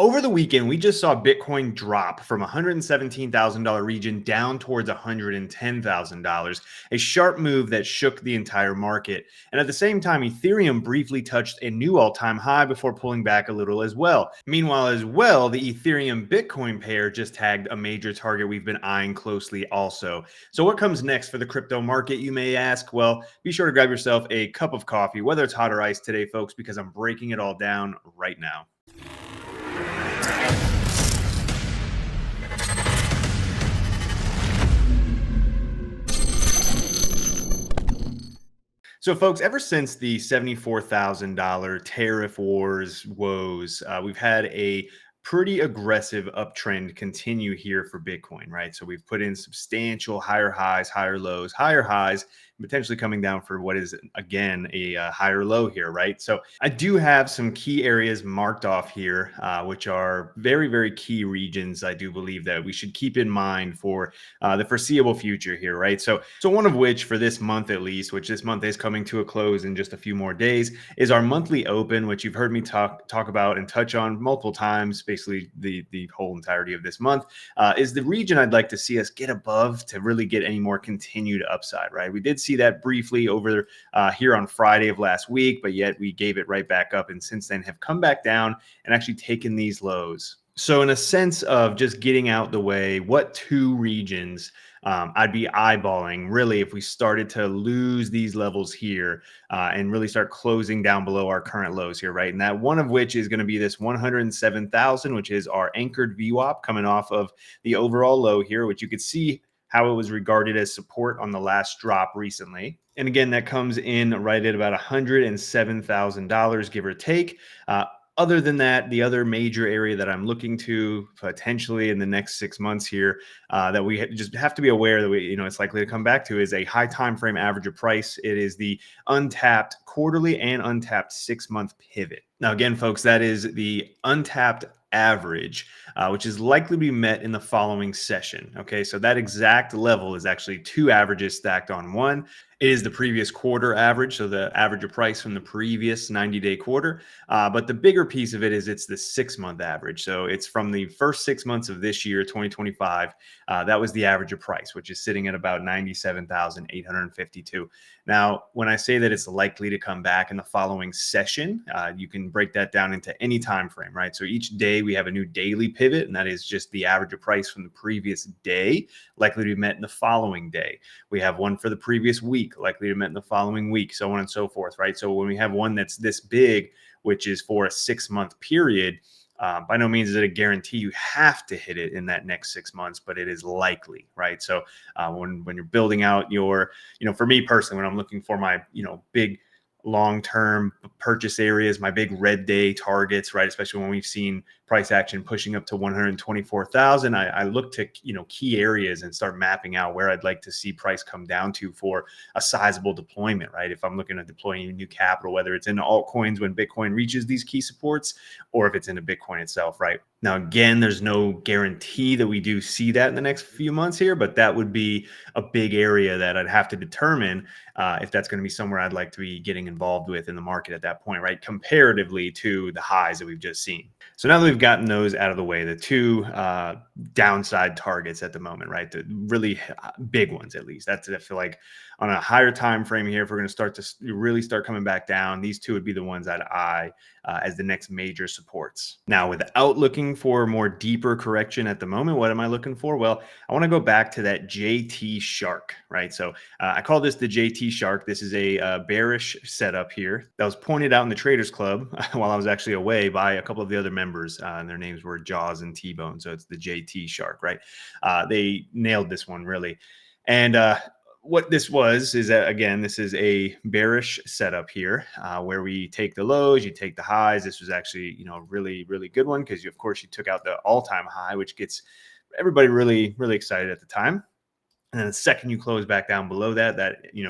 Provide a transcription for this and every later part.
Over the weekend, we just saw Bitcoin drop from $117,000 region down towards $110,000, a sharp move that shook the entire market. And at the same time, Ethereum briefly touched a new all-time high before pulling back a little as well. Meanwhile, as well, the Ethereum Bitcoin pair just tagged a major target we've been eyeing closely also. So what comes next for the crypto market, you may ask? Well, be sure to grab yourself a cup of coffee, whether it's hot or iced today, folks, because I'm breaking it all down right now. So, folks, ever since the $74,000 tariff wars woes, we've had a pretty aggressive uptrend continue here for Bitcoin, right? So we've put in substantial higher highs, higher lows, higher highs, potentially coming down for what is, again, a higher low here, right? So I do have some key areas marked off here, which are very, very key regions I do believe that we should keep in mind for the foreseeable future here, right? So one of which for this month at least, which this month is coming to a close in just a few more days, is our monthly open, which you've heard me talk about and touch on multiple times, basically the whole entirety of this month, is the region I'd like to see us get above to really get any more continued upside, right? We did see that briefly over here on Friday of last week, but yet we gave it right back up and since then have come back down and actually taken these lows. So in a sense of just getting out the way, what two regions I'd be eyeballing really if we started to lose these levels here and really start closing down below our current lows here, right? And that one of which is going to be this 107,000, which is our anchored VWAP coming off of the overall low here, which you could see how it was regarded as support on the last drop recently. And again, that comes in right at about $107,000, give or take. Other than that, the other major area that I'm looking to potentially in the next 6 months here that we just have to be aware that it's likely to come back to is a high time frame average of price. It is the untapped quarterly and untapped 6-month pivot. Now, again, folks, that is the untapped average, which is likely to be met in the following session. Okay, so that exact level is actually two averages stacked on one. It is the previous quarter average, so the average of price from the previous 90-day quarter. But the bigger piece of it is it's the 6-month average. So it's from the first 6 months of this year, 2025. That was the average of price, which is sitting at about 97,852. Now, when I say that it's likely to come back in the following session, you can break that down into any time frame, right? So each day we have a new daily pivot, and that is just the average of price from the previous day, likely to be met in the following day. We have one for the previous week, likely to be met in the following week, so on and so forth, right? So when we have one that's this big, which is for a 6-month period, by no means is it a guarantee you have to hit it in that next 6 months, but it is likely, right? So when you're building out your, for me personally, when I'm looking for my, big long-term purchase areas, my big red day targets, right? Especially when we've seen price action pushing up to 124,000, I look to, key areas and start mapping out where I'd like to see price come down to for a sizable deployment, right? If I'm looking at deploying new capital, whether it's into altcoins when Bitcoin reaches these key supports, or if it's into Bitcoin itself, right? Now, again, there's no guarantee that we do see that in the next few months here, but that would be a big area that I'd have to determine if that's going to be somewhere I'd like to be getting involved with in the market at that point, right? Comparatively to the highs that we've just seen. So now that we've gotten those out of the way, the two downside targets at the moment, right? The really big ones, at least. That's, I feel like, on a higher time frame here, if we're going to start to really start coming back down, these two would be the ones I'd eye as the next major supports. Now, without looking for more deeper correction at the moment, what am I looking for? Well, I want to go back to that JT Shark, right? So I call this the JT Shark. This is a bearish setup here that was pointed out in the Traders Club while I was actually away by a couple of the other members, and their names were Jaws and T-Bone. So it's the JT Shark, right? They nailed this one really. And what this was is that, again, this is a bearish setup here where we take the lows, you take the highs. This was actually, really, really good one because, of course, you took out the all-time high, which gets everybody really, really excited at the time. And then the second you close back down below that,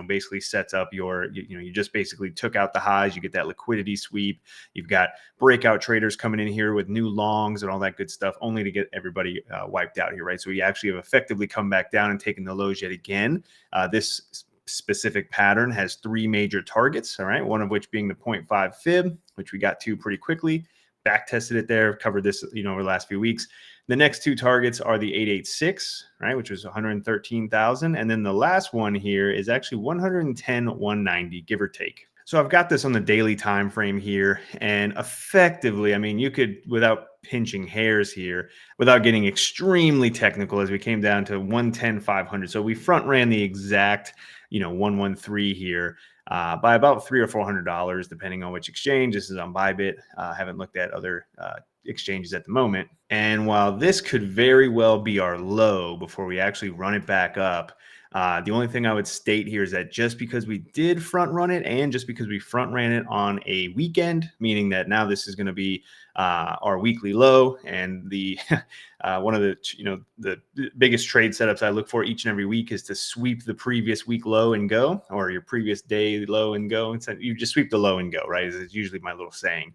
basically sets up your, you just basically took out the highs. You get that liquidity sweep. You've got breakout traders coming in here with new longs and all that good stuff, only to get everybody wiped out here, right? So we actually have effectively come back down and taken the lows yet again. This specific pattern has three major targets, all right? One of which being the 0.5 fib, which we got to pretty quickly. back tested it there, covered this, over the last few weeks. The next two targets are the 886, right, which was 113,000. And then the last one here is actually 110,190, give or take. So I've got this on the daily time frame here, and effectively, I mean, you could, without pinching hairs here, without getting extremely technical, as we came down to 110,500. So we front ran the exact, 113 here by about $300 or $400, depending on which exchange. This is on Bybit. Haven't looked at other exchanges at the moment. And while this could very well be our low before we actually run it back up, the only thing I would state here is that just because we did front run it, and just because we front ran it on a weekend, meaning that now this is going to be our weekly low, and the one of the the biggest trade setups I look for each and every week is to sweep the previous week low and go, or your previous day low and go. You just sweep the low and go, right? It's usually my little saying.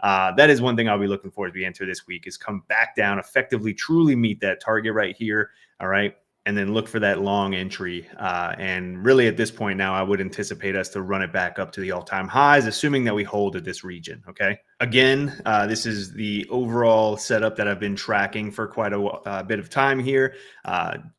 That is one thing I'll be looking for as we enter this week, is come back down, effectively, truly meet that target right here. All right. And then look for that long entry. And really at this point now, I would anticipate us to run it back up to the all-time highs, assuming that we hold at this region. Okay. Again, this is the overall setup that I've been tracking for quite a bit of time here.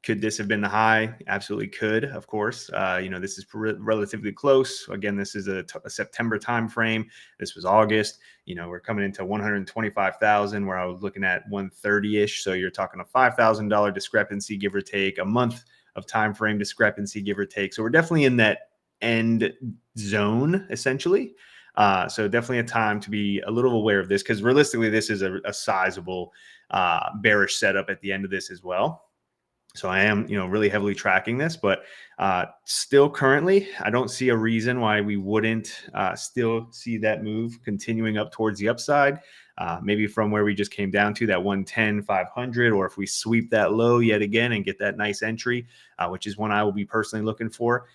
Could this have been the high? Absolutely could, of course. This is relatively close. Again, this is a September time frame. This was August. We're coming into 125,000, where I was looking at 130-ish. So you're talking a $5,000 discrepancy, give or take, a month of time frame discrepancy, give or take. So we're definitely in that end zone, essentially. So definitely a time to be a little aware of this, because realistically, this is a sizable bearish setup at the end of this as well. So I am, really heavily tracking this, but still currently, I don't see a reason why we wouldn't still see that move continuing up towards the upside. Maybe from where we just came down to that 110,500, or if we sweep that low yet again and get that nice entry, which is one I will be personally looking for.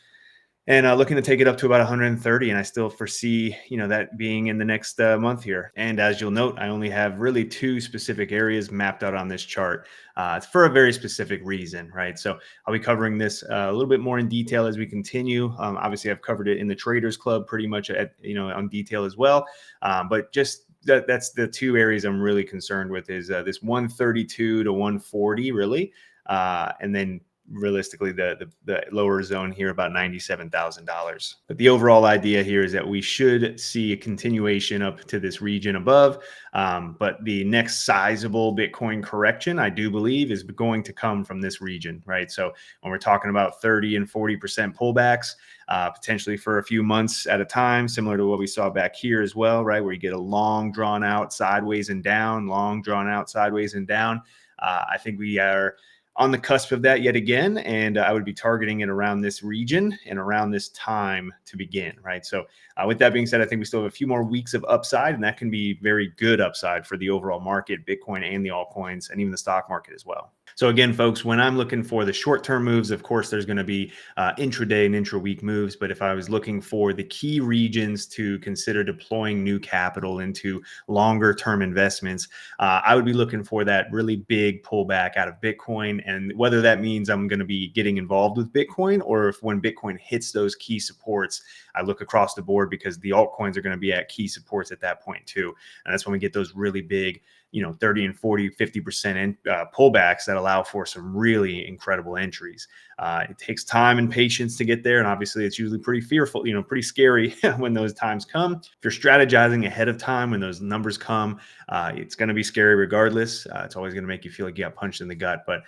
And looking to take it up to about 130, and I still foresee, that being in the next month here. And as you'll note, I only have really two specific areas mapped out on this chart. It's for a very specific reason, right? So I'll be covering this a little bit more in detail as we continue. Obviously, I've covered it in the Traders Club pretty much on detail as well. But just that's the two areas I'm really concerned with, is this 132 to 140, really, and then realistically the lower zone here about $97,000. But the overall idea here is that we should see a continuation up to this region above. But the next sizable Bitcoin correction, I do believe, is going to come from this region, right? So when we're talking about 30 and 40% pullbacks, potentially for a few months at a time, similar to what we saw back here as well, right? Where you get a long drawn out sideways and down, long drawn out sideways and down. I think we are on the cusp of that yet again, and I would be targeting it around this region and around this time to begin, right? So with that being said, I think we still have a few more weeks of upside, and that can be very good upside for the overall market, Bitcoin and the altcoins, and even the stock market as well. So again, folks, when I'm looking for the short-term moves, of course, there's going to be intraday and intra-week moves. But if I was looking for the key regions to consider deploying new capital into longer-term investments, I would be looking for that really big pullback out of Bitcoin. And whether that means I'm going to be getting involved with Bitcoin, or if when Bitcoin hits those key supports, I look across the board, because the altcoins are going to be at key supports at that point too. And that's when we get those really big 30 and 40, 50% pullbacks that allow for some really incredible entries. It takes time and patience to get there. And obviously it's usually pretty fearful, pretty scary when those times come. If you're strategizing ahead of time when those numbers come, it's going to be scary regardless. It's always going to make you feel like you got punched in the gut, but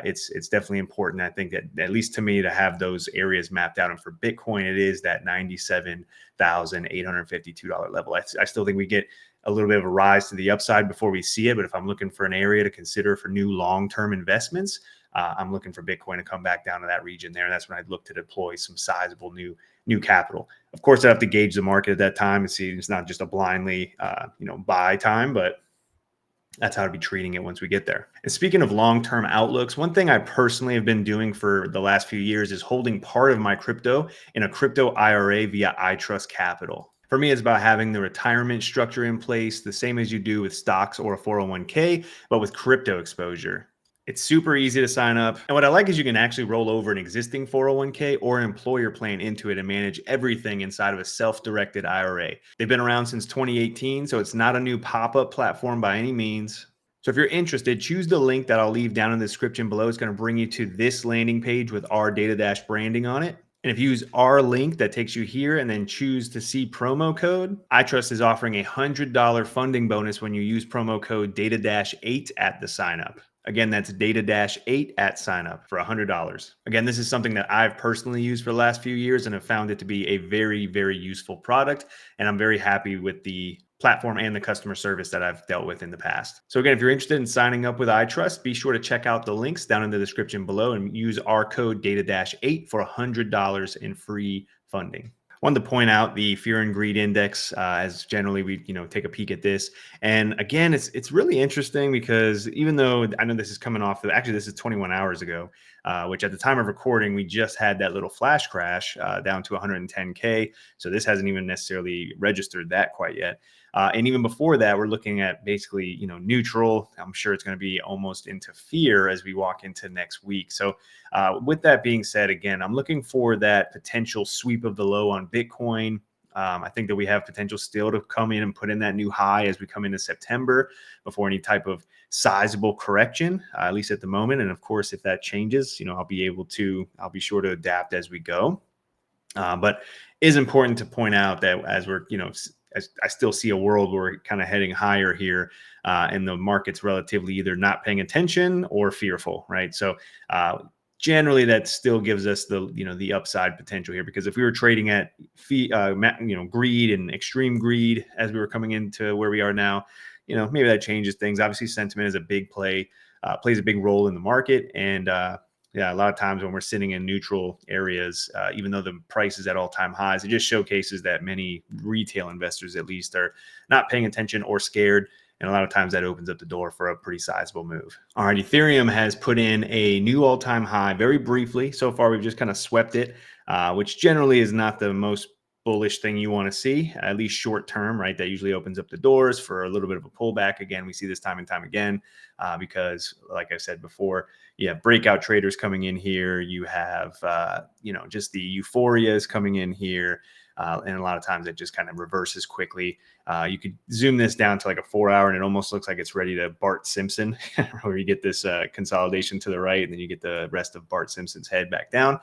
it's definitely important, I think, that at least to me, to have those areas mapped out. And for Bitcoin, it is that $97,852 level. I still think we get a little bit of a rise to the upside before we see it. But if I'm looking for an area to consider for new long-term investments, I'm looking for Bitcoin to come back down to that region there. And that's when I'd look to deploy some sizable new capital. Of course, I have to gauge the market at that time and see it's not just a blindly, buy time, but that's how to be treating it once we get there. And speaking of long-term outlooks, one thing I personally have been doing for the last few years is holding part of my crypto in a crypto IRA via iTrust Capital. For me, it's about having the retirement structure in place, the same as you do with stocks or a 401k, but with crypto exposure. It's super easy to sign up. And what I like is you can actually roll over an existing 401k or an employer plan into it and manage everything inside of a self directed IRA. They've been around since 2018, so it's not a new pop up platform by any means. So if you're interested, choose the link that I'll leave down in the description below. It's going to bring you to this landing page with our DataDash branding on it. And if you use our link that takes you here and then choose to see promo code, iTrust is offering a $100 funding bonus when you use promo code DataDash8 at the sign up. Again, that's DataDash8 at sign up for $100. Again, this is something that I've personally used for the last few years and have found it to be a very, very useful product. And I'm very happy with the platform and the customer service that I've dealt with in the past. So again, if you're interested in signing up with iTrust, be sure to check out the links down in the description below and use our code DataDash8 for $100 in free funding. Wanted to point out the fear and greed index, as generally we take a peek at this. And again, it's really interesting because even though I know this is coming off of, actually this is 21 hours ago, which at the time of recording we just had that little flash crash down to 110K. So this hasn't even necessarily registered that quite yet. And even before that, we're looking at basically, neutral. I'm sure it's going to be almost into fear as we walk into next week. So with that being said, again, I'm looking for that potential sweep of the low on Bitcoin. I think that we have potential still to come in and put in that new high as we come into September before any type of sizable correction, at least at the moment. And of course, if that changes, I'll be sure to adapt as we go. But it is important to point out that as we're, as I still see a world where we're kind of heading higher here, and the market's relatively either not paying attention or fearful, right? So generally, that still gives us the upside potential here, because if we were trading at greed and extreme greed as we were coming into where we are now, maybe that changes things. Obviously, sentiment is a big plays a big role in the market, and yeah, a lot of times when we're sitting in neutral areas, even though the price is at all-time highs, it just showcases that many retail investors, at least, are not paying attention or scared. And a lot of times that opens up the door for a pretty sizable move. All right, Ethereum has put in a new all-time high very briefly. So far, we've just kind of swept it, which generally is not the most bullish thing you want to see, at least short term, right? That usually opens up the doors for a little bit of a pullback. Again, we see this time and time again because, like I said before, you have breakout traders coming in here. You have, just the euphoria is coming in here. And a lot of times it just kind of reverses quickly. You could zoom this down to like a 4 hour and it almost looks like it's ready to Bart Simpson, where you get this consolidation to the right and then you get the rest of Bart Simpson's head back down.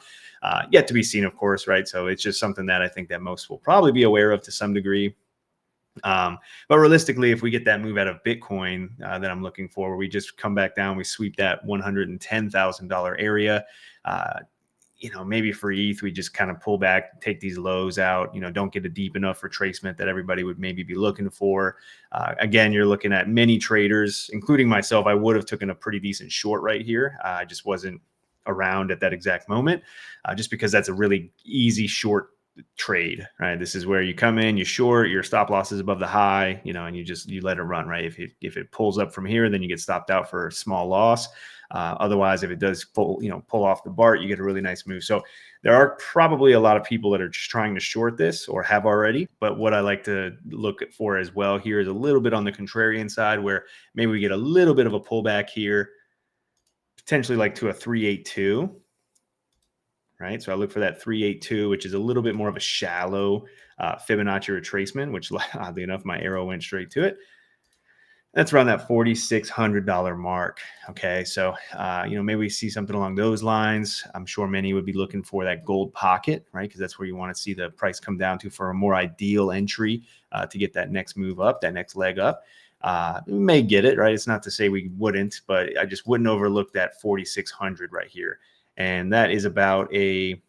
Yet to be seen, of course, right? So it's just something that I think that most will probably be aware of to some degree. But realistically, if we get that move out of Bitcoin that I'm looking for, where we just come back down, we sweep that $110,000 area. Maybe for ETH, we just kind of pull back, take these lows out, don't get a deep enough retracement that everybody would maybe be looking for. Again, you're looking at many traders, including myself. I would have taken a pretty decent short right here. I just wasn't around at that exact moment, just because that's a really easy short trade, right? This is where you come in, you short, your stop loss is above the high, and you let it run, right? If it pulls up from here, then you get stopped out for a small loss. Otherwise, if it does pull off the BART, you get a really nice move. So there are probably a lot of people that are just trying to short this or have already. But what I like to look for as well here is a little bit on the contrarian side, where maybe we get a little bit of a pullback here, potentially like to a 382. Right, so I look for that 382, which is a little bit more of a shallow Fibonacci retracement, which oddly enough, my arrow went straight to it. That's around that $4,600 mark. Okay, so maybe we see something along those lines. I'm sure many would be looking for that gold pocket, right? Because that's where you want to see the price come down to for a more ideal entry to get that next move up, that next leg up. We may get it, right? It's not to say we wouldn't, but I just wouldn't overlook that 4,600 right here. And that is about a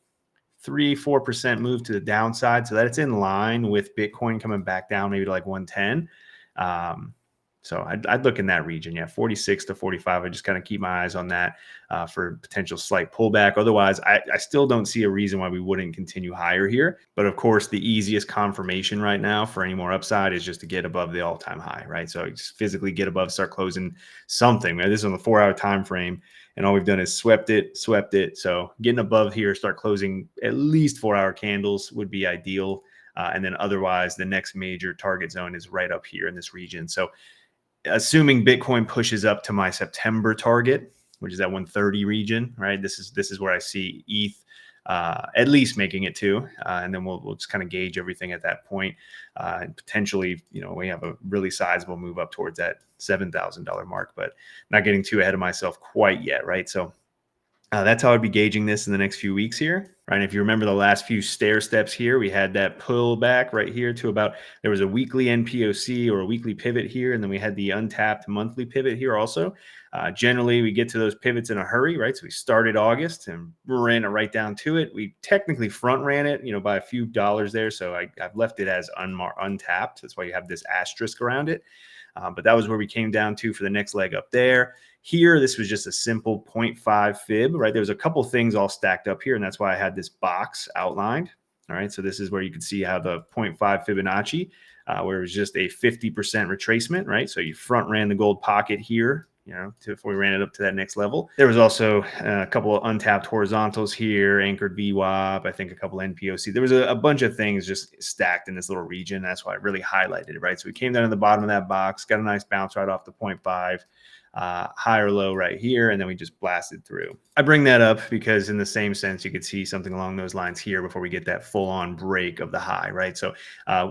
3-4% move to the downside. So that's in line with Bitcoin coming back down maybe to like 110. So I'd look in that region. Yeah, 46 to 45. I just kind of keep my eyes on that for potential slight pullback. Otherwise, I still don't see a reason why we wouldn't continue higher here. But of course, the easiest confirmation right now for any more upside is just to get above the all-time high, right? So just physically get above, start closing something. This is on the 4-hour time frame, and all we've done is swept it. So getting above here, start closing at least 4-hour candles would be ideal. And then otherwise, the next major target zone is right up here in this region. So assuming Bitcoin pushes up to my September target, which is that 130 region, right? This is where I see ETH at least making it to, and then we'll just kind of gauge everything at that point. And potentially, we have a really sizable move up towards that $7,000 mark, but not getting too ahead of myself quite yet, right? So that's how I'd be gauging this in the next few weeks here, right? And if you remember the last few stair steps here, we had that pull back right here to about, there was a weekly NPOC or a weekly pivot here, and then we had the untapped monthly pivot here also. Generally, we get to those pivots in a hurry, right? So we started August and ran it right down to it. We technically front ran it, by a few dollars there. So I've left it as untapped. That's why you have this asterisk around it. But that was where we came down to for the next leg up there. Here, this was just a simple 0.5 fib, right? There was a couple things all stacked up here, and that's why I had this box outlined. All right, so this is where you can see how the 0.5 Fibonacci, where it was just a 50% retracement, right? So you front ran the gold pocket here, before we ran it up to that next level. There was also a couple of untapped horizontals here, anchored VWAP, I think a couple NPOC. There was a bunch of things just stacked in this little region. That's why I really highlighted it, right? So we came down to the bottom of that box, got a nice bounce right off the 0.5. High or low right here, and then we just blasted through. I bring that up because in the same sense, you could see something along those lines here before we get that full-on break of the high, right? So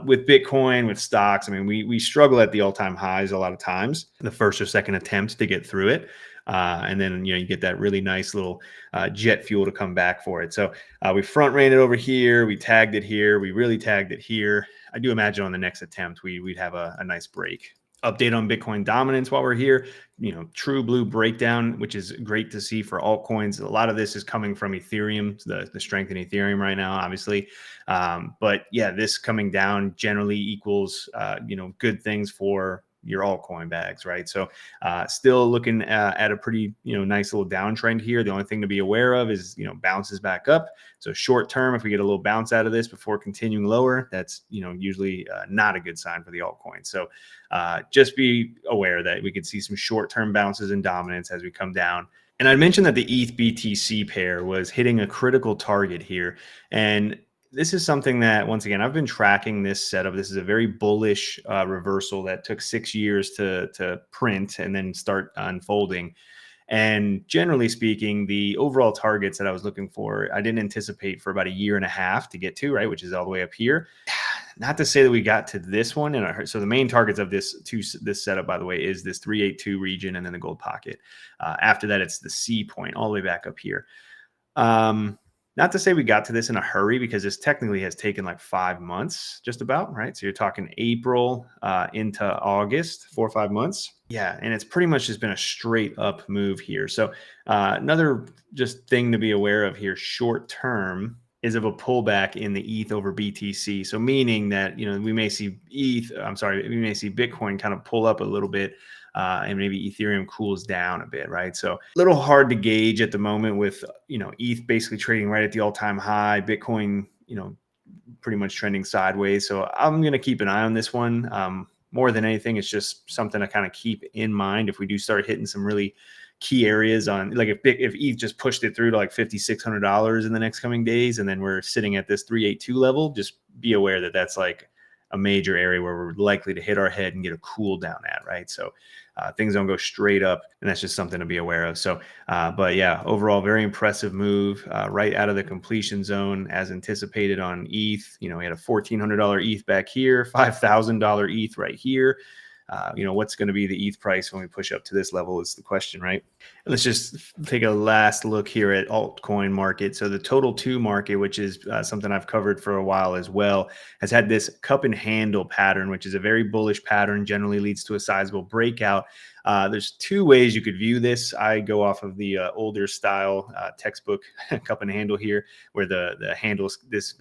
with Bitcoin, with stocks, I mean, we struggle at the all-time highs a lot of times, the first or second attempt to get through it. And then, you get that really nice little jet fuel to come back for it. So we front ran it over here. We tagged it here. We really tagged it here. I do imagine on the next attempt, we'd have a nice break. Update on Bitcoin dominance while we're here, true blue breakdown, which is great to see for altcoins. A lot of this is coming from Ethereum, the strength in Ethereum right now, obviously. But yeah, this coming down generally equals, good things for your altcoin bags, right? So still looking at a pretty, nice little downtrend here. The only thing to be aware of is, bounces back up. So short term, if we get a little bounce out of this before continuing lower, that's, usually not a good sign for the altcoin. So just be aware that we could see some short-term bounces in dominance as we come down. And I mentioned that the ETH BTC pair was hitting a critical target here. And this is something that, once again, I've been tracking this setup. This is a very bullish reversal that took 6 years to print and then start unfolding. And generally speaking, the overall targets that I was looking for, I didn't anticipate for about a year and a half to get to, right, which is all the way up here. Not to say that we got to this one. So the main targets of this setup, by the way, is this 382 region and then the gold pocket. After that, it's the C point all the way back up here. Not to say we got to this in a hurry, because this technically has taken like 5 months, just about, right? So you're talking April into August, 4 or 5 months. Yeah, and it's pretty much just been a straight up move here. So another just thing to be aware of here, short term, is of a pullback in the ETH over BTC. So meaning that, we may see we may see Bitcoin kind of pull up a little bit, and maybe Ethereum cools down a bit, right? So a little hard to gauge at the moment with, ETH basically trading right at the all-time high, Bitcoin, pretty much trending sideways. So I'm going to keep an eye on this one. More than anything, it's just something to kind of keep in mind if we do start hitting some really key areas on, like if ETH just pushed it through to like $5,600 in the next coming days, and then we're sitting at this 382 level, just be aware that that's like a major area where we're likely to hit our head and get a cool down at, right? So things don't go straight up, and that's just something to be aware of. So, but yeah, overall, very impressive move right out of the completion zone as anticipated on ETH. We had a $1,400 ETH back here, $5,000 ETH right here. What's going to be the ETH price when we push up to this level is the question, right? And let's just take a last look here at altcoin market. So the total 2 market, which is something I've covered for a while as well, has had this cup and handle pattern, which is a very bullish pattern, generally leads to a sizable breakout. There's 2 ways you could view this. I go off of the older style textbook cup and handle here, where the handle is this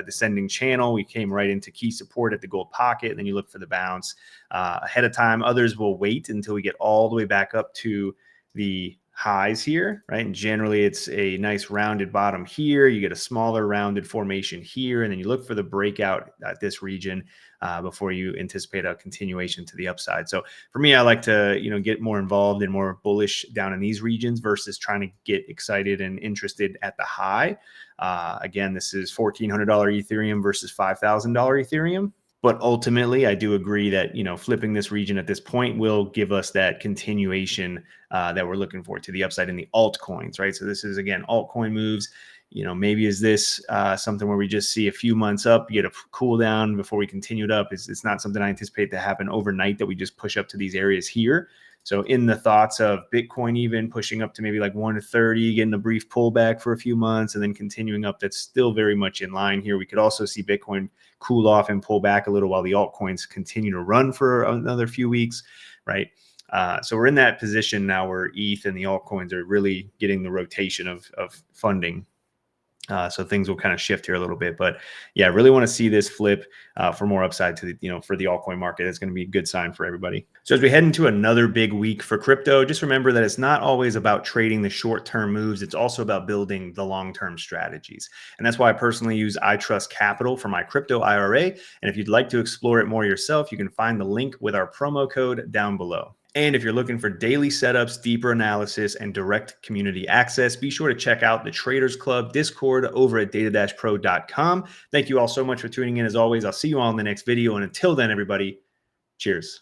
descending channel. We came right into key support at the gold pocket, and then you look for the bounce ahead of time. Others will wait until we get all the way back up to the highs here, right? And generally it's a nice rounded bottom here. You get a smaller rounded formation here, and then you look for the breakout at this region before you anticipate a continuation to the upside. So for me, I like to, get more involved and more bullish down in these regions versus trying to get excited and interested at the high. Again, this is $1,400 Ethereum versus $5,000 Ethereum. But ultimately, I do agree that, flipping this region at this point will give us that continuation that we're looking for to the upside in the altcoins, right? So this is, again, altcoin moves. Maybe is this something where we just see a few months up, get a cool down before we continue it up? It's not something I anticipate to happen overnight, that we just push up to these areas here. So in the thoughts of Bitcoin even pushing up to maybe like 130, getting a brief pullback for a few months and then continuing up, that's still very much in line here. We could also see Bitcoin cool off and pull back a little while the altcoins continue to run for another few weeks, right? So we're in that position now where ETH and the altcoins are really getting the rotation of funding. So things will kind of shift here a little bit, but yeah, I really want to see this flip for more upside to for the altcoin market. It's going to be a good sign for everybody. So as we head into another big week for crypto, just remember that it's not always about trading the short-term moves. It's also about building the long-term strategies. And that's why I personally use iTrust Capital for my crypto IRA. And if you'd like to explore it more yourself, you can find the link with our promo code down below. And if you're looking for daily setups, deeper analysis, and direct community access, be sure to check out the Traders Club Discord over at datadashpro.com. Thank you all so much for tuning in. As always, I'll see you all in the next video. And until then, everybody, cheers.